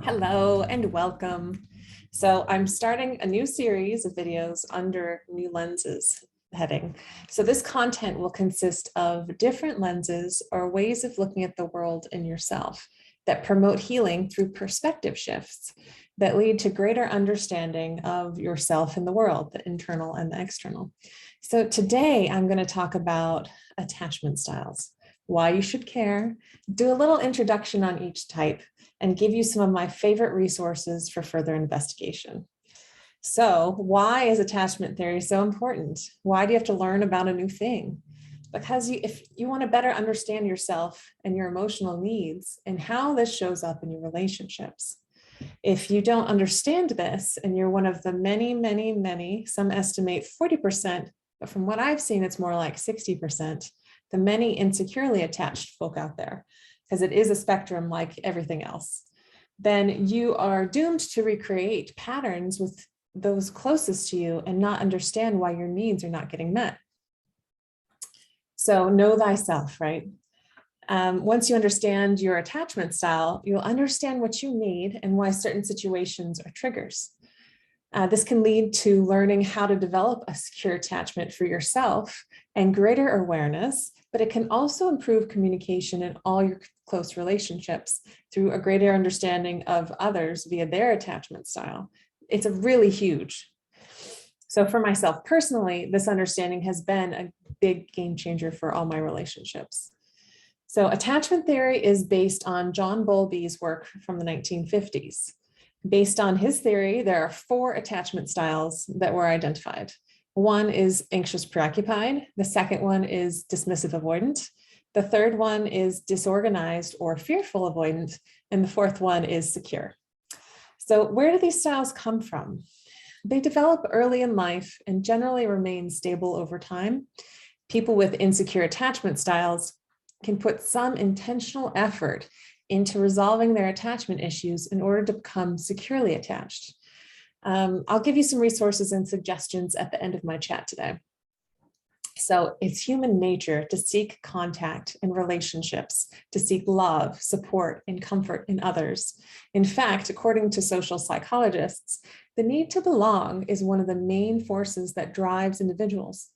Hello and welcome. So I'm starting a new series of videos under New Lenses heading. So this content will consist of different lenses or ways of looking at the world and yourself that promote healing through perspective shifts that lead to greater understanding of yourself and the world, the internal and the external. So today I'm going to talk about attachment styles, why you should care, do a little introduction on each type, and give you some of my favorite resources for further investigation. So why is attachment theory so important? Why do you have to learn about a new thing? Because if you want to better understand yourself and your emotional needs and how this shows up in your relationships. If you don't understand this and you're one of the many, some estimate 40%, but from what I've seen, it's more like 60%, the many insecurely attached folk out there, because it is a spectrum like everything else, then you are doomed to recreate patterns with those closest to you and not understand why your needs are not getting met. So know thyself, right? Once you understand your attachment style, you'll understand what you need and why certain situations are triggers. This can lead to learning how to develop a secure attachment for yourself and greater awareness, but it can also improve communication in all your close relationships through a greater understanding of others via their attachment style. It's a really huge. So for myself personally, this understanding has been a big game changer for all my relationships. So attachment theory is based on John Bowlby's work from the 1950s. Based on his theory, there are 4 attachment styles that were identified. One is anxious preoccupied. The second one is dismissive avoidant. The third one is disorganized or fearful avoidant. And the fourth one is secure. So where do these styles come from? They develop early in life and generally remain stable over time. People with insecure attachment styles can put some intentional effort into resolving their attachment issues in order to become securely attached. I'll give you some resources and suggestions at the end of my chat today. So it's human nature to seek contact in relationships, to seek love, support, and comfort in others. In fact, according to social psychologists, the need to belong is one of the main forces that drives individuals.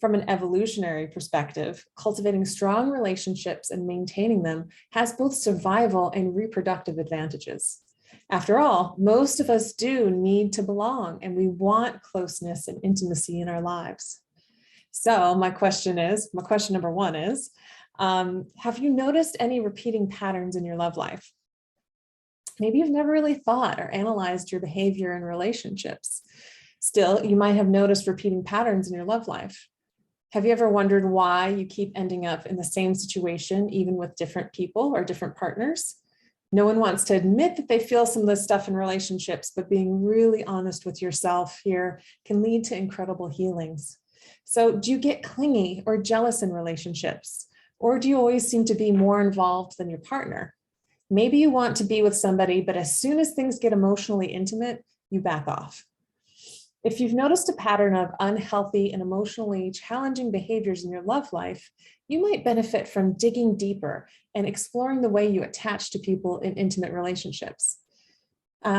From an evolutionary perspective, cultivating strong relationships and maintaining them has both survival and reproductive advantages. After all, most of us do need to belong, and we want closeness and intimacy in our lives. So my question number 1 is, have you noticed any repeating patterns in your love life? Maybe you've never really thought or analyzed your behavior in relationships. Still, you might have noticed repeating patterns in your love life. Have you ever wondered why you keep ending up in the same situation, even with different people or different partners? No one wants to admit that they feel some of this stuff in relationships, but being really honest with yourself here can lead to incredible healings. So do you get clingy or jealous in relationships? Or do you always seem to be more involved than your partner? Maybe you want to be with somebody, but as soon as things get emotionally intimate, you back off. If you've noticed a pattern of unhealthy and emotionally challenging behaviors in your love life, you might benefit from digging deeper and exploring the way you attach to people in intimate relationships.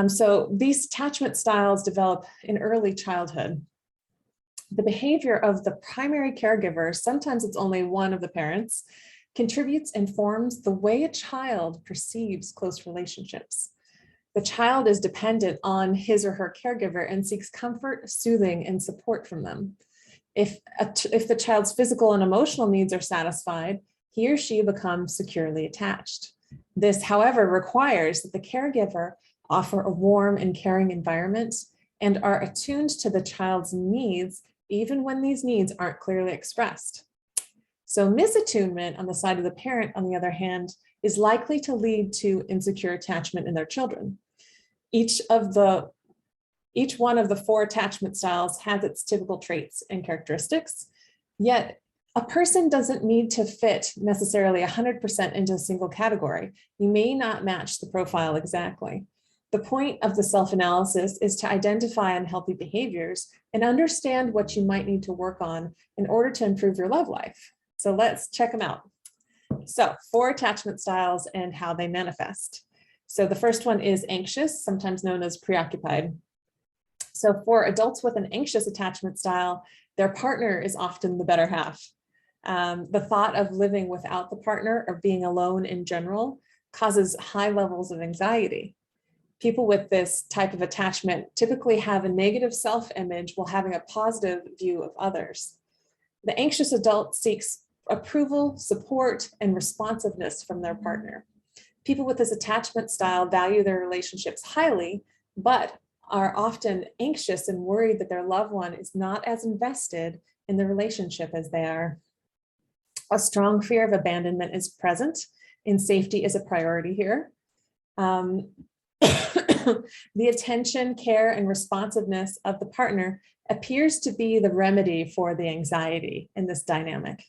So these attachment styles develop in early childhood. The behavior of the primary caregiver, sometimes it's only one of the parents, contributes and forms the way a child perceives close relationships. The child is dependent on his or her caregiver and seeks comfort, soothing, and support from them. If the child's physical and emotional needs are satisfied, he or she becomes securely attached. This, however, requires that the caregiver offer a warm and caring environment and are attuned to the child's needs, even when these needs aren't clearly expressed. So misattunement on the side of the parent, on the other hand, is likely to lead to insecure attachment in their children. Each one of the 4 attachment styles has its typical traits and characteristics, yet a person doesn't need to fit necessarily 100% into a single category. You may not match the profile exactly. The point of the self-analysis is to identify unhealthy behaviors and understand what you might need to work on in order to improve your love life. So let's check them out. So 4 attachment styles and how they manifest. So the first one is anxious, sometimes known as preoccupied. So for adults with an anxious attachment style, their partner is often the better half. The thought of living without the partner or being alone in general causes high levels of anxiety. People with this type of attachment typically have a negative self-image while having a positive view of others. The anxious adult seeks approval, support, and responsiveness from their partner. People with this attachment style value their relationships highly, but are often anxious and worried that their loved one is not as invested in the relationship as they are. A strong fear of abandonment is present, and safety is a priority here. The attention, care, and responsiveness of the partner appears to be the remedy for the anxiety in this dynamic.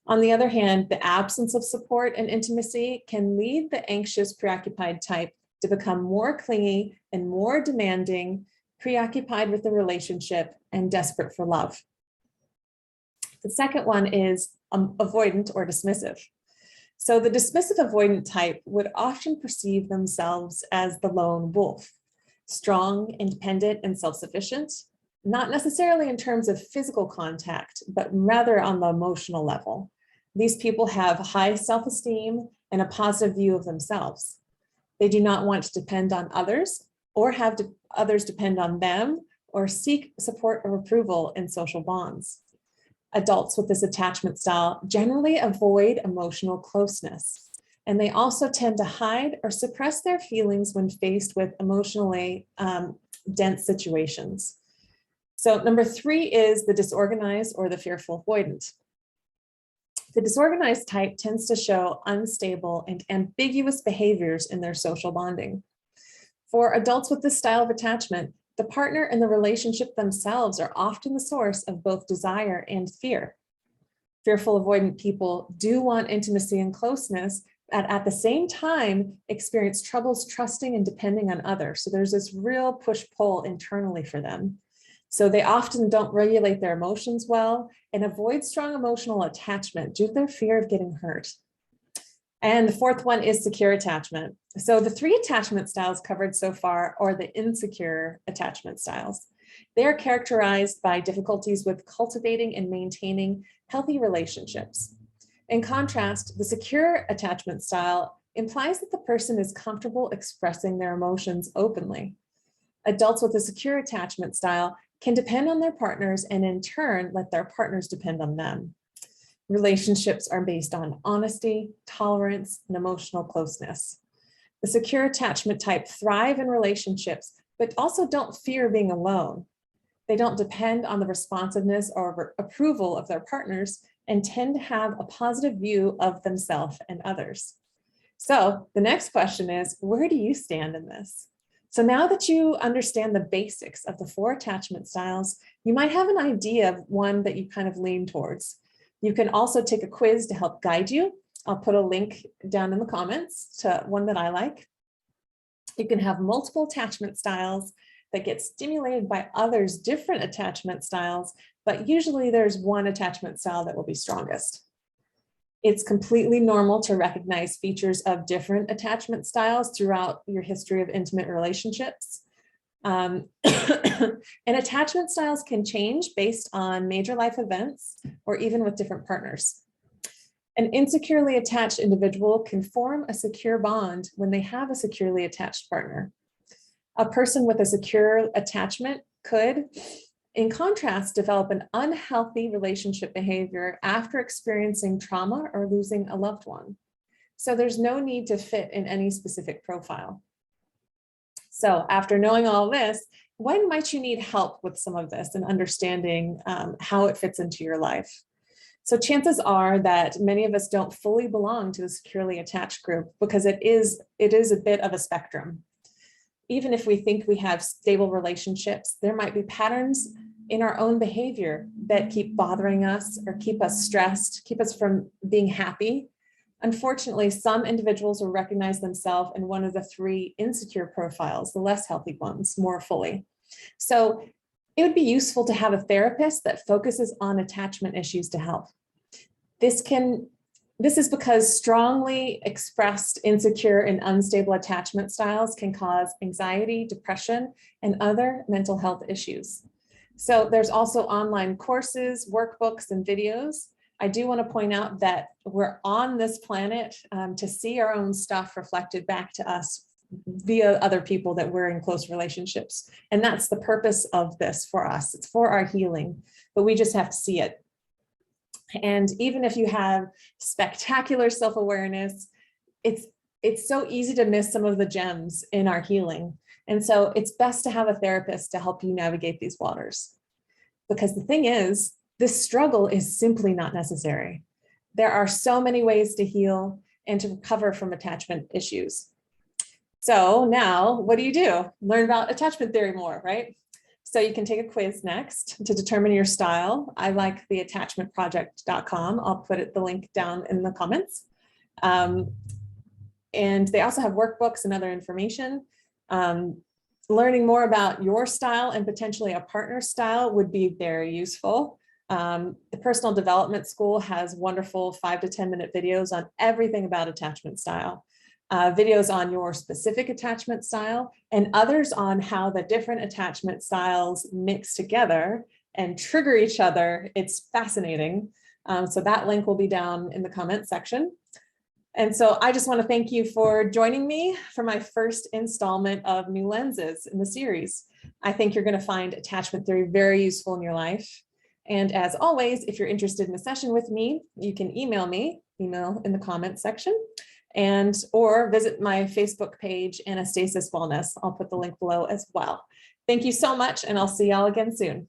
On the other hand, the absence of support and intimacy can lead the anxious, preoccupied type to become more clingy and more demanding, preoccupied with the relationship, and desperate for love. The second one is avoidant or dismissive. So the dismissive avoidant type would often perceive themselves as the lone wolf, strong, independent, and self-sufficient, not necessarily in terms of physical contact, but rather on the emotional level. These people have high self-esteem and a positive view of themselves. They do not want to depend on others or have others depend on them or seek support or approval in social bonds. Adults with this attachment style generally avoid emotional closeness, and they also tend to hide or suppress their feelings when faced with emotionally dense situations. So number 3 is the disorganized or the fearful avoidant. The disorganized type tends to show unstable and ambiguous behaviors in their social bonding. For adults with this style of attachment, the partner and the relationship themselves are often the source of both desire and fear. Fearful avoidant people do want intimacy and closeness, but at the same time experience troubles trusting and depending on others. So there's this real push-pull internally for them. So they often don't regulate their emotions well and avoid strong emotional attachment due to their fear of getting hurt. And the fourth one is secure attachment. So the 3 attachment styles covered so far are the insecure attachment styles. They are characterized by difficulties with cultivating and maintaining healthy relationships. In contrast, the secure attachment style implies that the person is comfortable expressing their emotions openly. Adults with a secure attachment style can depend on their partners and in turn let their partners depend on them. Relationships are based on honesty, tolerance, and emotional closeness. The secure attachment type thrive in relationships, but also don't fear being alone. They don't depend on the responsiveness or approval of their partners and tend to have a positive view of themselves and others. So the next question is, where do you stand in this? So now that you understand the basics of the 4 attachment styles, you might have an idea of one that you kind of lean towards. You can also take a quiz to help guide you. I'll put a link down in the comments to one that I like. You can have multiple attachment styles that get stimulated by others' different attachment styles, but usually there's one attachment style that will be strongest. It's completely normal to recognize features of different attachment styles throughout your history of intimate relationships. And attachment styles can change based on major life events or even with different partners. An insecurely attached individual can form a secure bond when they have a securely attached partner. A person with a secure attachment could, in contrast, develop an unhealthy relationship behavior after experiencing trauma or losing a loved one. So there's no need to fit in any specific profile. So after knowing all this, when might you need help with some of this and understanding how it fits into your life? So chances are that many of us don't fully belong to the securely attached group because it is a bit of a spectrum. Even if we think we have stable relationships, there might be patterns in our own behavior that keep bothering us or keep us stressed, keep us from being happy. Unfortunately, some individuals will recognize themselves in one of the 3 insecure profiles, the less healthy ones, more fully. So it would be useful to have a therapist that focuses on attachment issues to help. This can This is because strongly expressed insecure and unstable attachment styles can cause anxiety, depression, and other mental health issues. So there's also online courses, workbooks, and videos. I do want to point out that we're on this planet to see our own stuff reflected back to us via other people that we're in close relationships. And that's the purpose of this for us. It's for our healing, but we just have to see it. And even if you have spectacular self-awareness, it's so easy to miss some of the gems in our healing. And so it's best to have a therapist to help you navigate these waters. Because the thing is, this struggle is simply not necessary. There are so many ways to heal and to recover from attachment issues. So now, what do? Learn about attachment theory more, right? So you can take a quiz next to determine your style. I like the attachmentproject.com. I'll put the link down in the comments. And they also have workbooks and other information. Learning more about your style and potentially a partner's style would be very useful. The Personal Development School has wonderful 5 to 10 minute videos on everything about attachment style. Videos on your specific attachment style and others on how the different attachment styles mix together and trigger each other. It's fascinating. So that link will be down in the comment section. And so I just want to thank you for joining me for my first installment of New Lenses in the series. I think you're going to find attachment theory very useful in your life. And as always, if you're interested in a session with me, you can email me, email in the comment section, or visit my Facebook page, Anastasis Wellness. I'll put the link below as well. Thank you so much, and I'll see y'all again soon.